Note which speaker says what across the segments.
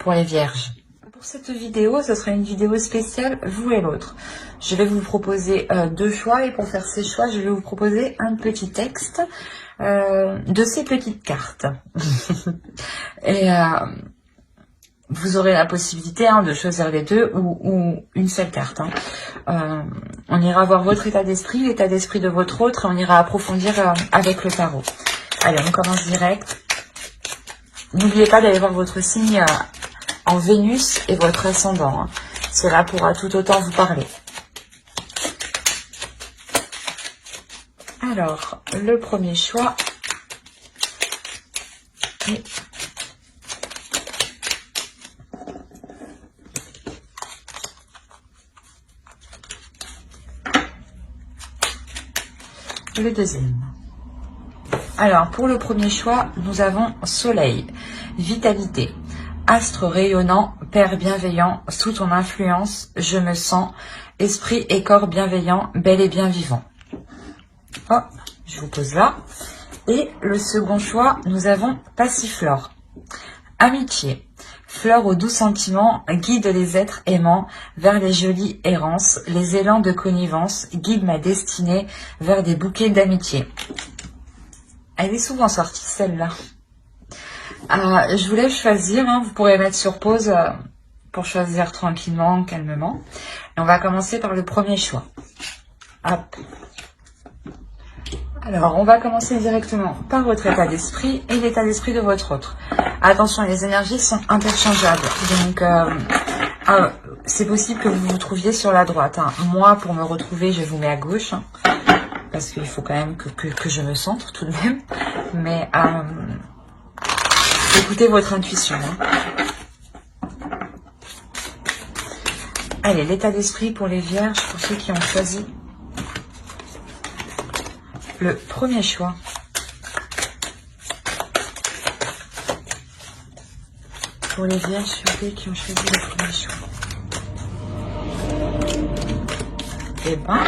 Speaker 1: pour les vierges. Pour cette vidéo, ce sera une vidéo spéciale vous et l'autre. Je vais vous proposer deux choix et pour faire ces choix, je vais vous proposer un petit texte de ces petites cartes. Et vous aurez la possibilité de choisir les deux ou une seule carte. On ira voir votre état d'esprit, l'état d'esprit de votre autre et on ira approfondir avec le tarot. Allez, on commence direct. N'oubliez pas d'aller voir votre signe en Vénus et votre ascendant. Cela pourra tout autant vous parler. Alors, le premier choix est le deuxième. Alors, pour le premier choix, nous avons Soleil, vitalité, astre rayonnant, père bienveillant, sous ton influence, je me sens, esprit et corps bienveillant, bel et bien vivant. Oh, je vous pose là. Et le second choix, nous avons Passiflore, amitié, fleur aux doux sentiments, guide les êtres aimants vers les jolies errances, les élans de connivence, guide ma destinée vers des bouquets d'amitié. Elle est souvent sortie, celle-là. Je vous laisse choisir. Vous pourrez mettre sur pause pour choisir tranquillement, calmement. Et on va commencer par le premier choix. Hop. Alors, on va commencer directement par votre état d'esprit et l'état d'esprit de votre autre. Attention, les énergies sont interchangeables. Donc, c'est possible que vous vous trouviez sur la droite. Moi, pour me retrouver, je vous mets à gauche. Parce qu'il faut quand même que je me centre tout de même. Mais écoutez votre intuition. Allez, l'état d'esprit pour les vierges, pour ceux qui ont choisi le premier choix. Pour les vierges, s'il vous plaît, qui ont choisi le premier choix. Eh ben...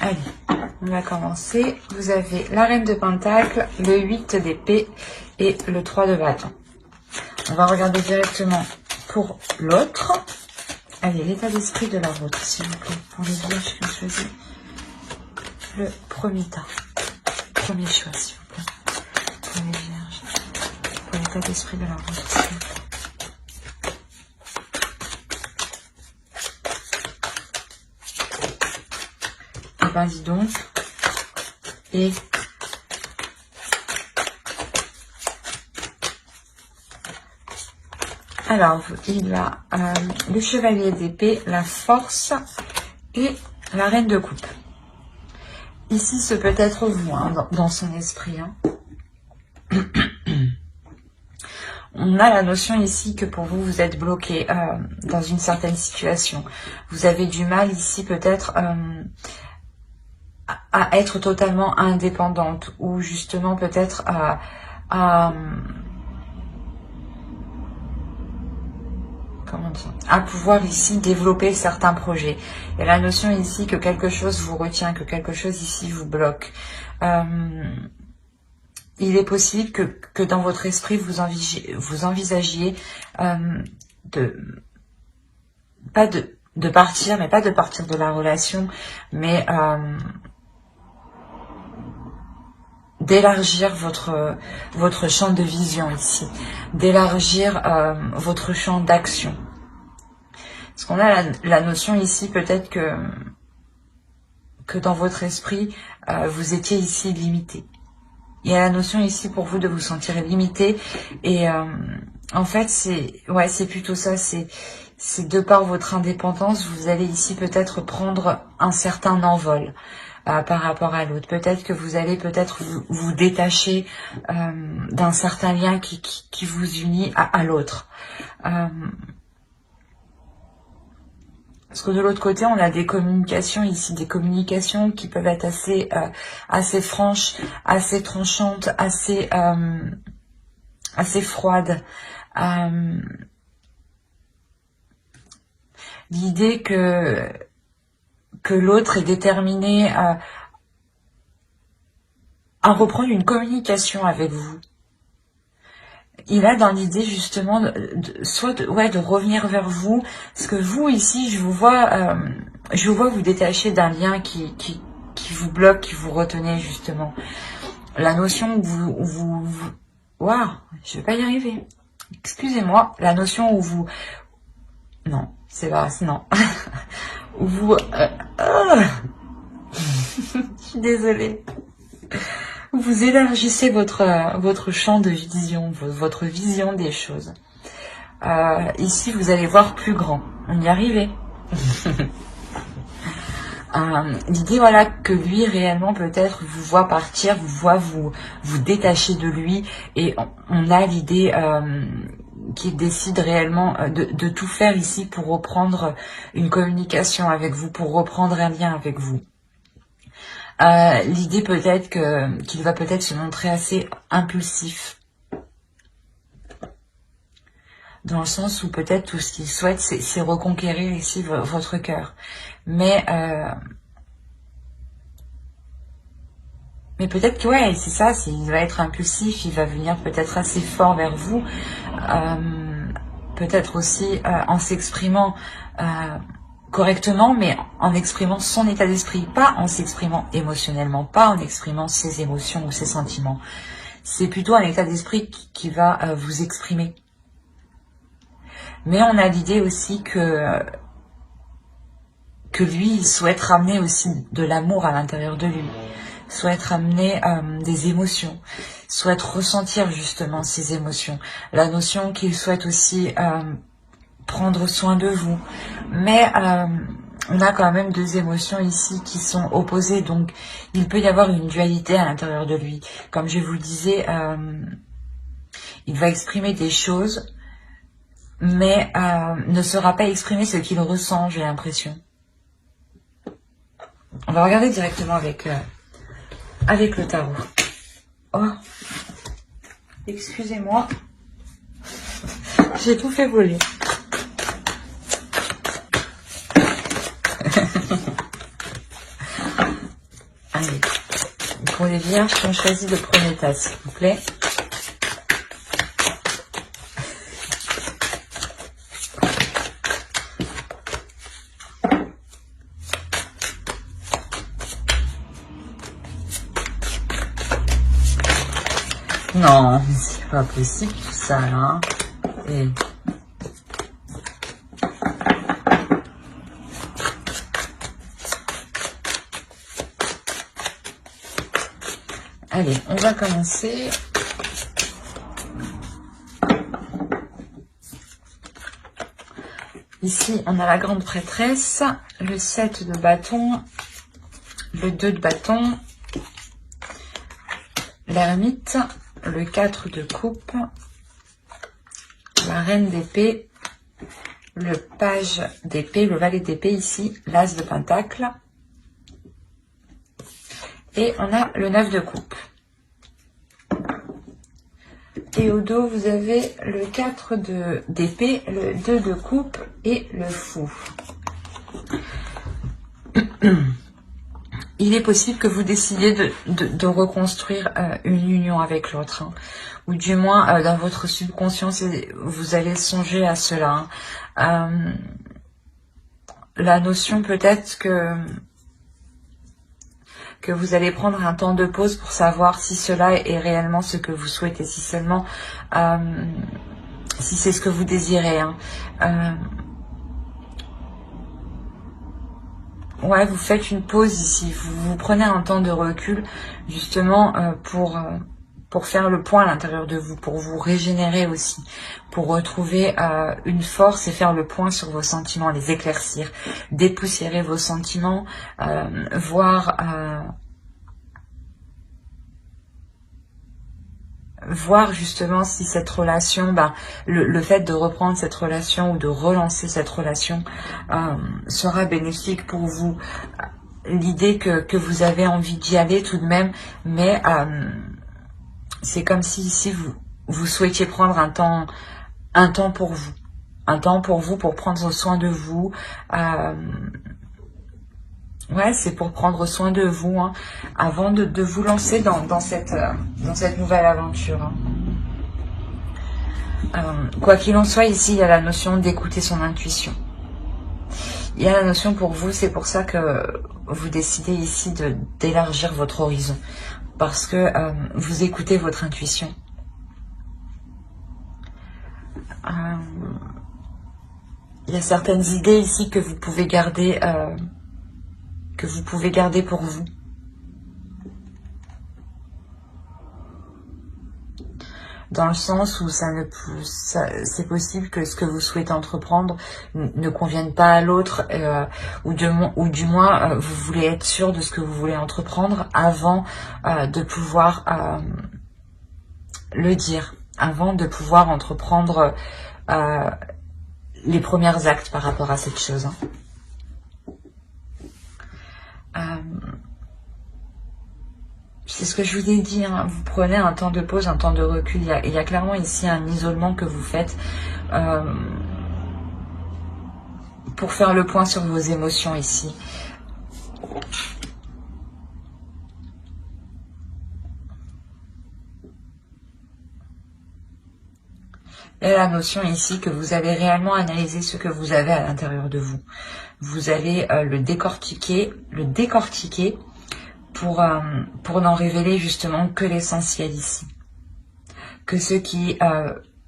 Speaker 1: Allez, on va commencer. Vous avez la reine de pentacle, le 8 d'épée et le 3 de bâton. On va regarder directement pour l'autre. Allez, l'état d'esprit de la vôtre, s'il vous plaît. Pour les vierges qui ont choisi le premier tas. Premier choix, s'il vous plaît. Pour les vierges. Pour l'état d'esprit de la vôtre, s'il vous plaît. Eh ben, dis donc. Et alors, il a le chevalier d'épée, la force et la reine de coupe. Ici, ce peut être vous, dans son esprit. On a la notion ici que pour vous, vous êtes bloqué dans une certaine situation. Vous avez du mal ici peut-être à être totalement indépendante ou justement peut-être à pouvoir ici développer certains projets. Il y a la notion ici que quelque chose vous retient, que quelque chose ici vous bloque. Il est possible que dans votre esprit, vous envisagiez de partir, mais pas de partir de la relation, mais d'élargir votre champ de vision ici, d'élargir votre champ d'action. Parce qu'on a la notion ici peut-être que dans votre esprit, vous étiez ici limité. Il y a la notion ici pour vous de vous sentir limité et en fait c'est plutôt ça, c'est de par votre indépendance, vous allez ici peut-être prendre un certain envol par rapport à l'autre. Peut-être que vous allez vous détacher d'un certain lien qui vous unit à l'autre. Parce que de l'autre côté, on a des communications ici, des communications qui peuvent être assez franches, assez tranchantes, assez froides. L'idée que l'autre est déterminé à reprendre une communication avec vous. Il a dans l'idée justement de revenir vers vous, parce que vous ici, je vous vois vous détacher d'un lien qui vous bloque, qui vous retenait justement. La notion où waouh, je vais pas y arriver. Excusez-moi, la notion où vous, non, c'est pas, non, où vous, je suis désolée. Vous élargissez votre champ de vision, votre vision des choses. Ici, vous allez voir plus grand. On y arrivait. L'idée, voilà, que lui, réellement, peut-être, vous voit partir, vous voit vous détacher de lui. Et on a l'idée qu'il décide réellement de tout faire ici pour reprendre une communication avec vous, pour reprendre un lien avec vous. L'idée peut-être qu'il va peut-être se montrer assez impulsif, dans le sens où peut-être tout ce qu'il souhaite c'est reconquérir ici votre cœur, mais peut-être que ouais, c'est ça, il va être impulsif, il va venir peut-être assez fort vers vous, peut-être aussi en s'exprimant correctement, mais en exprimant son état d'esprit, pas en s'exprimant émotionnellement, pas en exprimant ses émotions ou ses sentiments. C'est plutôt un état d'esprit qui va vous exprimer. Mais on a l'idée aussi que lui, il souhaite ramener aussi de l'amour à l'intérieur de lui, souhaite ramener des émotions, souhaite ressentir justement ces émotions. La notion qu'il souhaite aussi prendre soin de vous, mais on a quand même deux émotions ici qui sont opposées, donc il peut y avoir une dualité à l'intérieur de lui. Comme je vous le disais, il va exprimer des choses, mais ne saura pas exprimer ce qu'il ressent, j'ai l'impression. On va regarder directement avec le tarot. Oh, excusez-moi, j'ai tout fait voler. Allez, pour les vierges qui ont choisi le premier tas, s'il vous plaît. Non, c'est pas possible tout ça là. Et... Allez, on va commencer. Ici, on a la grande prêtresse, le 7 de bâton, le 2 de bâton, l'ermite, le 4 de coupe, la reine d'épée, le page d'épée, le valet d'épée ici, l'as de pentacle. Et on a le 9 de coupe. Et au dos, vous avez le 4 d'épée, le 2 de coupe et le fou. Il est possible que vous décidiez de reconstruire une union avec l'autre. Hein. Ou du moins, dans votre subconscient, vous allez songer à cela. Hein. La notion peut-être que vous allez prendre un temps de pause pour savoir si cela est réellement ce que vous souhaitez, si seulement, si c'est ce que vous désirez. Hein. Ouais, vous faites une pause ici, vous prenez un temps de recul justement pour faire le point à l'intérieur de vous, pour vous régénérer aussi, pour retrouver une force et faire le point sur vos sentiments, les éclaircir, dépoussiérer vos sentiments, voir justement si cette relation, le fait de reprendre cette relation ou de relancer cette relation sera bénéfique pour vous. L'idée que vous avez envie d'y aller tout de même, mais c'est comme si ici vous souhaitiez prendre un temps pour vous. Un temps pour vous, pour prendre soin de vous, Ouais, c'est pour prendre soin de vous, hein, avant de vous lancer dans cette nouvelle aventure. Hein. Quoi qu'il en soit, ici, il y a la notion d'écouter son intuition. Il y a la notion pour vous, c'est pour ça que vous décidez ici d'élargir votre horizon. Parce que vous écoutez votre intuition. Il y a certaines idées ici que vous pouvez garder, pour vous. Dans le sens où c'est possible que ce que vous souhaitez entreprendre ne convienne pas à l'autre, ou du moins vous voulez être sûr de ce que vous voulez entreprendre avant de pouvoir le dire, avant de pouvoir entreprendre les premiers actes par rapport à cette chose. Hein. C'est ce que je vous ai dit, hein. Vous prenez un temps de pause, un temps de recul. Il y a clairement ici un isolement que vous faites pour faire le point sur vos émotions ici. Il y a la notion ici que vous avez réellement analysé ce que vous avez à l'intérieur de vous. Vous allez le décortiquer pour n'en révéler justement que l'essentiel ici. Que ce qui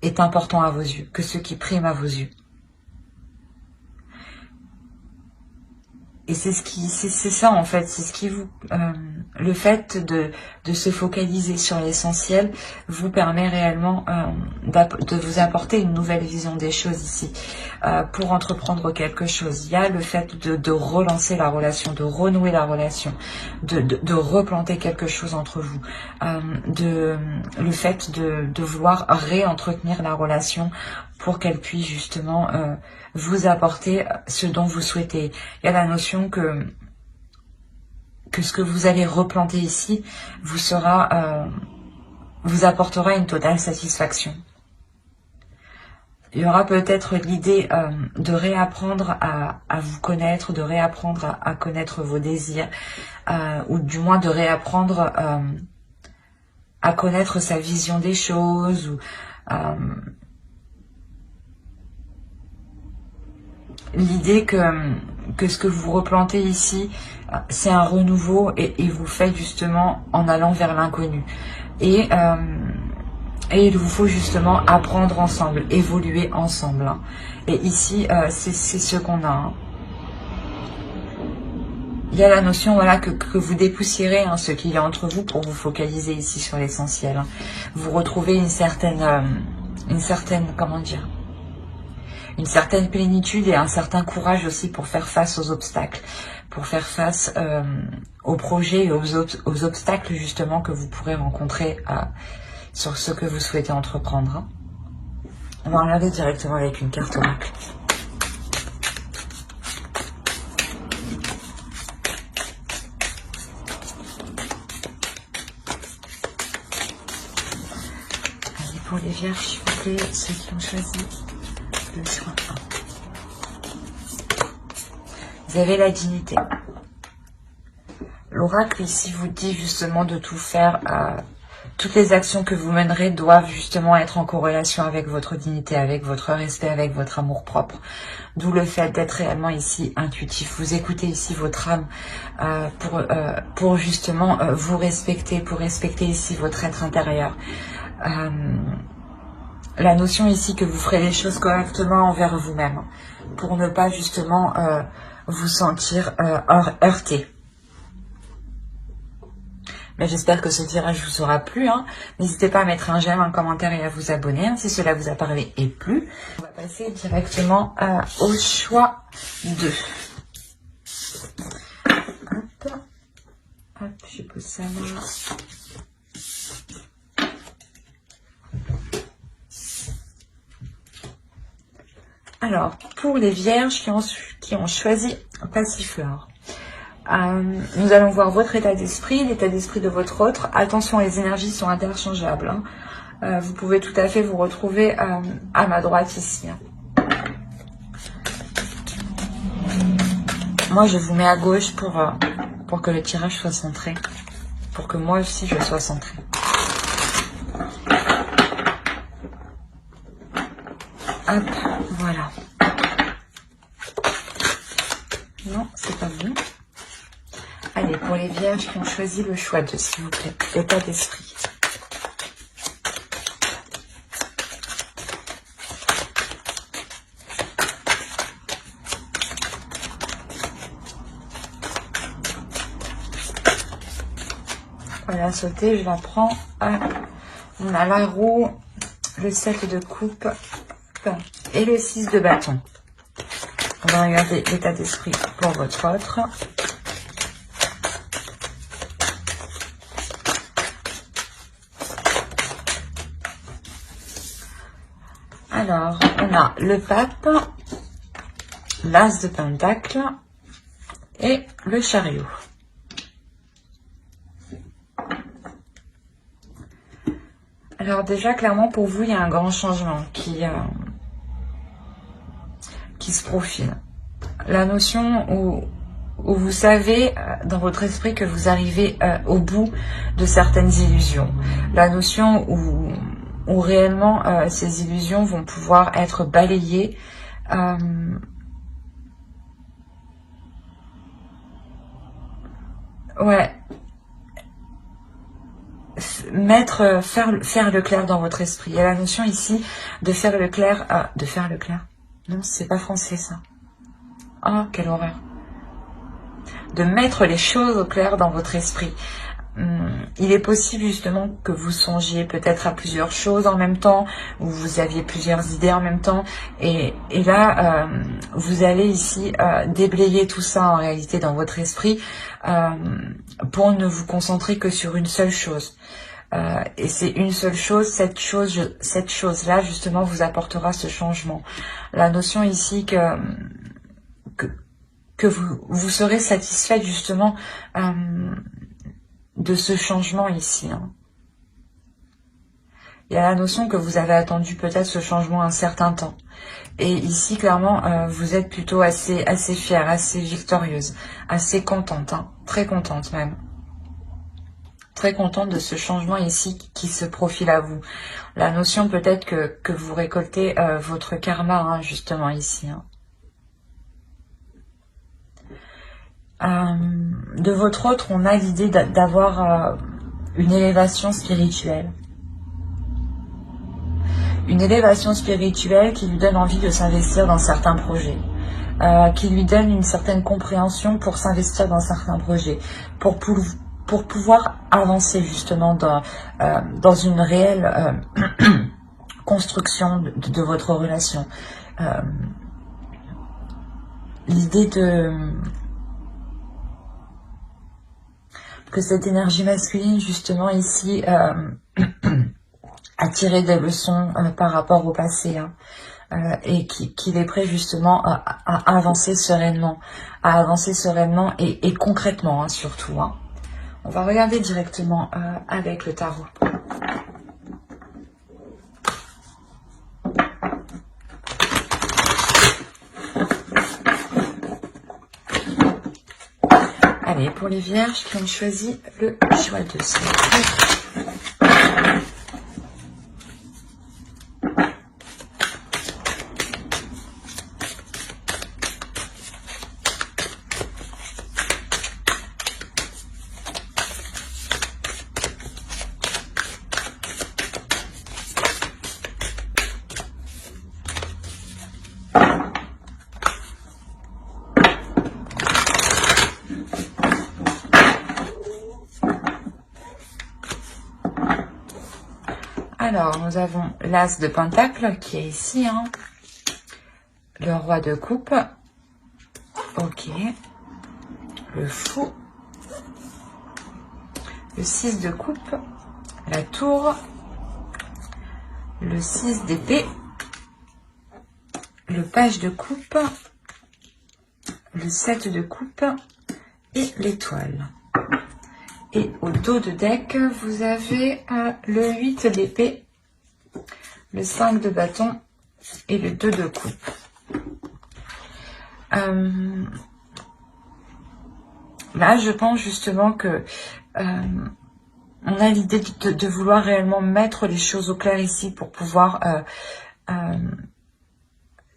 Speaker 1: est important à vos yeux, que ce qui prime à vos yeux. Et c'est ça en fait, c'est ce qui vous... le fait de se focaliser sur l'essentiel vous permet réellement de vous apporter une nouvelle vision des choses ici. Pour entreprendre quelque chose, il y a le fait de relancer la relation, de renouer la relation, de replanter quelque chose entre vous. Le fait de vouloir réentretenir la relation pour qu'elle puisse justement vous apporter ce dont vous souhaitez. Il y a la notion que ce que vous allez replanter ici vous apportera une totale satisfaction. Il y aura peut-être l'idée de réapprendre à vous connaître, de réapprendre à connaître vos désirs, ou du moins de réapprendre à connaître sa vision des choses, ou l'idée que ce que vous replantez ici, c'est un renouveau et vous faites justement en allant vers l'inconnu. Et il vous faut justement apprendre ensemble, évoluer ensemble. Hein. Et ici, c'est ce qu'on a. Hein. Il y a la notion voilà, que vous dépoussiérez ce qu'il y a entre vous pour vous focaliser ici sur l'essentiel. Hein. Vous retrouvez une certaine comment dire, une certaine plénitude et un certain courage aussi pour faire face aux obstacles, pour faire face aux projets et aux obstacles justement que vous pourrez rencontrer sur ce que vous souhaitez entreprendre. Hein. On va regarder directement avec une carte oracle. Allez, pour les vierges, s'il vous plaît, ceux qui ont choisi le soin 1. Vous avez la dignité. L'oracle ici vous dit justement de tout faire. Toutes les actions que vous mènerez doivent justement être en corrélation avec votre dignité, avec votre respect, avec votre amour-propre. D'où le fait d'être réellement ici intuitif. Vous écoutez ici votre âme pour justement vous respecter, pour respecter ici votre être intérieur. La notion ici que vous ferez les choses correctement envers vous-même, pour ne pas justement vous sentir heurté. Mais j'espère que ce tirage vous aura plu. Hein. N'hésitez pas à mettre un j'aime, un commentaire et à vous abonner hein, si cela vous a parlé et plu. On va passer directement au choix 2. Hop, hop, je pose ça là. Alors, pour les vierges qui ont choisi Passiflore. Nous allons voir votre état d'esprit, l'état d'esprit de votre autre. Attention, les énergies sont interchangeables. Hein. Vous pouvez tout à fait vous retrouver à ma droite ici. Hein. Moi, je vous mets à gauche pour que le tirage soit centré. Pour que moi aussi, je sois centrée. Hop, voilà. Non, c'est pas bon. Allez, pour les vierges qui ont choisi le choix de, s'il vous plaît, l'état d'esprit. Voilà, sauter, je la prends. On a la roue, le 7 de coupe et le 6 de bâton. On va regarder l'état d'esprit pour votre autre. Alors, on a le pape, l'as de pentacle et le chariot. Alors déjà, clairement, pour vous, il y a un grand changement qui se profile. La notion où vous savez dans votre esprit que vous arrivez au bout de certaines illusions. La notion où réellement ces illusions vont pouvoir être balayées. Ouais. Faire le clair dans votre esprit. Il y a la notion ici de faire le clair. De faire le clair. Non, c'est pas français ça. Oh, quelle horreur. De mettre les choses au clair dans votre esprit. Il est possible justement que vous songiez peut-être à plusieurs choses en même temps, ou vous aviez plusieurs idées en même temps, et là, vous allez ici déblayer tout ça en réalité dans votre esprit pour ne vous concentrer que sur une seule chose. Et c'est une seule chose, cette chose-là justement vous apportera ce changement. La notion ici que vous serez satisfait justement de ce changement ici. Il y a la notion que vous avez attendu peut-être ce changement un certain temps. Et ici, clairement, vous êtes plutôt assez fière, assez victorieuse, assez contente, très contente même. Très contente de ce changement ici qui se profile à vous. La notion peut-être que vous récoltez votre karma, justement ici. De votre autre, on a l'idée d'avoir une élévation spirituelle. Une élévation spirituelle qui lui donne envie de s'investir dans certains projets. Qui lui donne une certaine compréhension pour s'investir dans certains projets. Pour pouvoir avancer justement dans une réelle construction de votre relation. L'idée que cette énergie masculine justement ici a tiré des leçons par rapport au passé et qu'il est prêt justement à avancer sereinement, et concrètement surtout. On va regarder directement avec le tarot. Allez, pour les vierges qui ont choisi le choix de ce. Alors, nous avons l'as de pentacle qui est ici, le roi de coupe, ok, le fou, le 6 de coupe, la tour, le 6 d'épée, le page de coupe, le 7 de coupe et l'étoile. Et au dos de deck, vous avez le 8 d'épée, le 5 de bâton et le 2 de coupe. Là, je pense justement que on a l'idée de vouloir réellement mettre les choses au clair ici pour pouvoir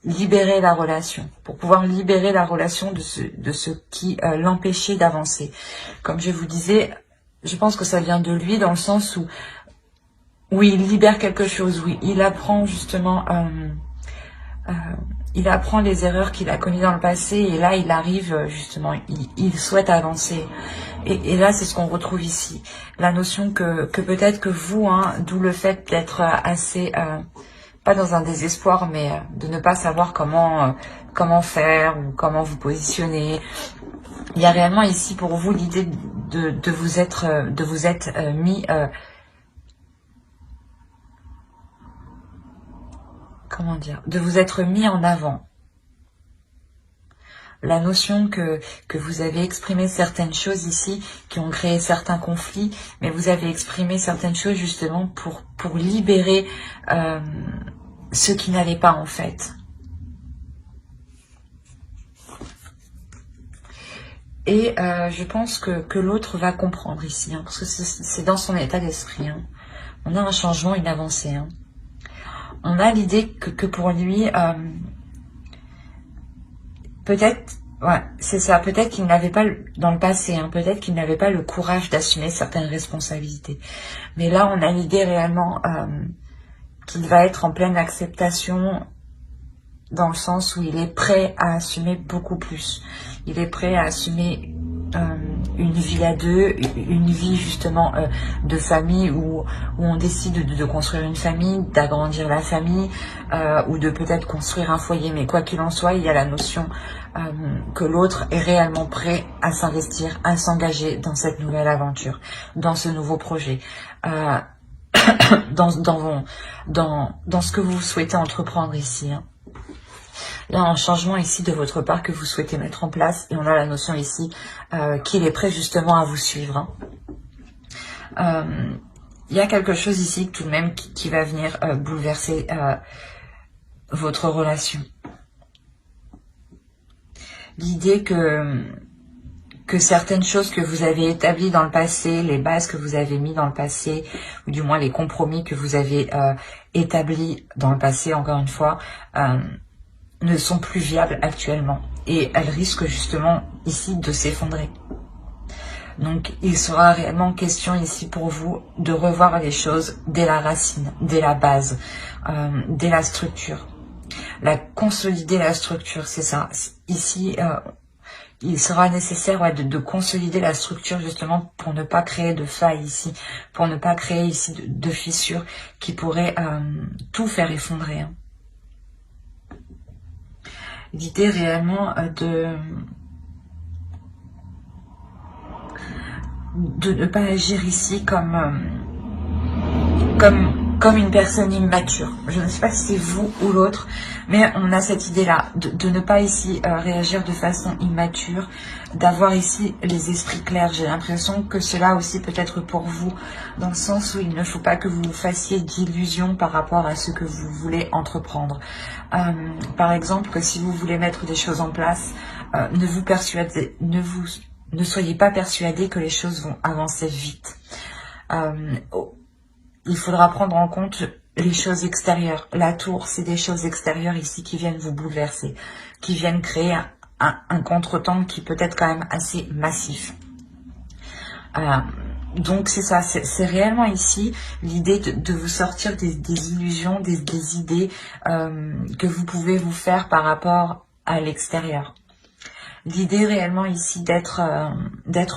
Speaker 1: libérer la relation, de ce qui l'empêchait d'avancer. Comme je vous disais, je pense que ça vient de lui dans le sens où il libère quelque chose, où il apprend justement, il apprend les erreurs qu'il a commises dans le passé et là il arrive justement, il souhaite avancer. Et là c'est ce qu'on retrouve ici, la notion que peut-être que vous, hein, d'où le fait d'être assez, pas dans un désespoir, mais de ne pas savoir comment faire ou comment vous positionner. Il y a réellement ici pour vous l'idée de vous être mis... comment dire, de vous être mis en avant. La notion que vous avez exprimé certaines choses ici qui ont créé certains conflits, mais vous avez exprimé certaines choses justement pour libérer ce qui n'allait pas en fait. Et je pense que l'autre va comprendre ici, hein, parce que c'est dans son état d'esprit. Hein. On a un changement, une avancée. Hein. On a l'idée que pour lui, peut-être, ouais, c'est ça, peut-être qu'il n'avait pas, dans le passé, hein, peut-être qu'il n'avait pas le courage d'assumer certaines responsabilités. Mais là, on a l'idée réellement qu'il va être en pleine acceptation, dans le sens où il est prêt à assumer beaucoup plus. Il est prêt à assumer une vie à deux, une vie justement de famille où on décide de construire une famille, d'agrandir la famille ou de peut-être construire un foyer. Mais quoi qu'il en soit, il y a la notion que l'autre est réellement prêt à s'investir, à s'engager dans cette nouvelle aventure, dans ce nouveau projet. Dans ce que vous souhaitez entreprendre ici. Hein. Il y a un changement ici de votre part que vous souhaitez mettre en place et on a la notion ici qu'il est prêt justement à vous suivre. Hein. Il y a quelque chose ici tout de même qui va venir bouleverser votre relation. L'idée que certaines choses que vous avez établies dans le passé, les bases que vous avez mis dans le passé, ou du moins les compromis que vous avez établis dans le passé, encore une fois, ne sont plus viables actuellement. Et elles risquent justement ici de s'effondrer. Donc il sera réellement question ici pour vous de revoir les choses dès la racine, dès la base, dès la structure. Consolider la structure, c'est ça. Ici, il sera nécessaire de consolider la structure justement pour ne pas créer de failles ici, pour ne pas créer ici de fissures qui pourraient tout faire effondrer. Hein. L'idée réellement de ne pas agir ici comme une personne immature. Je ne sais pas si c'est vous ou l'autre, mais on a cette idée-là, de ne pas ici réagir de façon immature, d'avoir ici les esprits clairs. J'ai l'impression que cela aussi peut être pour vous, dans le sens où il ne faut pas que vous fassiez d'illusions par rapport à ce que vous voulez entreprendre. Par exemple, que si vous voulez mettre des choses en place, ne soyez pas persuadé que les choses vont avancer vite. Il faudra prendre en compte les choses extérieures. La tour, c'est des choses extérieures ici qui viennent vous bouleverser, qui viennent créer un contretemps qui peut être quand même assez massif. Donc c'est ça, c'est réellement ici l'idée de vous sortir des illusions, des idées que vous pouvez vous faire par rapport à l'extérieur. L'idée réellement ici d'être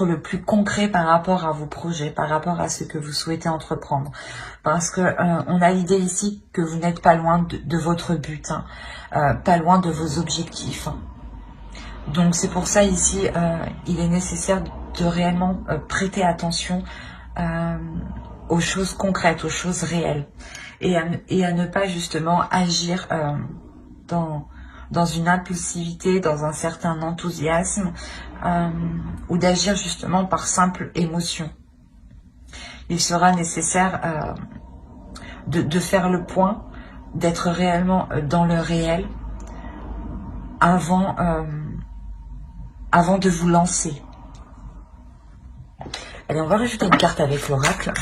Speaker 1: le plus concret par rapport à vos projets, par rapport à ce que vous souhaitez entreprendre. Parce que on a l'idée ici que vous n'êtes pas loin de votre but, hein, pas loin de vos objectifs. Hein. Donc c'est pour ça ici, il est nécessaire de réellement prêter attention aux choses concrètes, aux choses réelles. Et à ne pas justement agir dans une impulsivité, dans un certain enthousiasme, ou d'agir justement par simple émotion. Il sera nécessaire de faire le point, d'être réellement dans le réel avant de vous lancer. Allez, on va rajouter une carte avec l'oracle.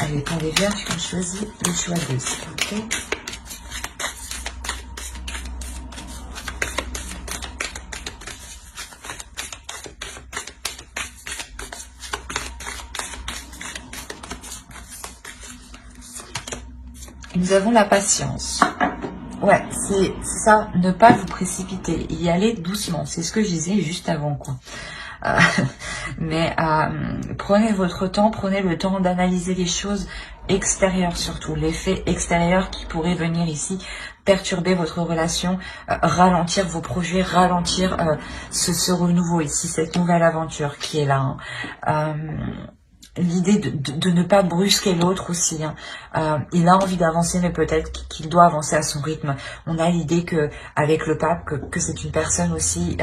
Speaker 1: Allez, pour les vierges qui ont choisi le choix 2, s'il vous plaît. Nous avons la patience. Ouais, c'est ça, ne pas vous précipiter, y aller doucement. C'est ce que je disais juste avant, quoi. Mais prenez votre temps, prenez le temps d'analyser les choses extérieures surtout, les faits extérieurs qui pourraient venir ici perturber votre relation, ralentir vos projets, ralentir ce renouveau ici, cette nouvelle aventure qui est là. Hein. L'idée de ne pas brusquer l'autre aussi. Hein. Il a envie d'avancer, mais peut-être qu'il doit avancer à son rythme. On a l'idée que avec le pape, que c'est une personne aussi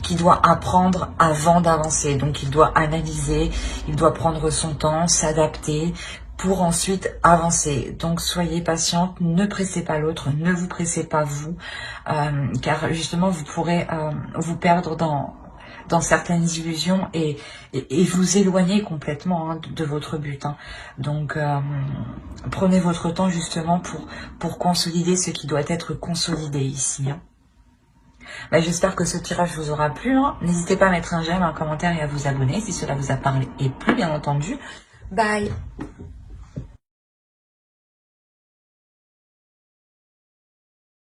Speaker 1: qui doit apprendre avant d'avancer. Donc il doit analyser, il doit prendre son temps, s'adapter pour ensuite avancer. Donc soyez patiente, ne pressez pas l'autre, ne vous pressez pas vous, car justement vous pourrez vous perdre dans certaines illusions et vous éloigner complètement hein, de votre but. Hein. Donc, prenez votre temps justement pour consolider ce qui doit être consolidé ici. Hein. Bah, j'espère que ce tirage vous aura plu. Hein. N'hésitez pas à mettre un j'aime, un commentaire et à vous abonner si cela vous a parlé et plu, bien entendu. Bye!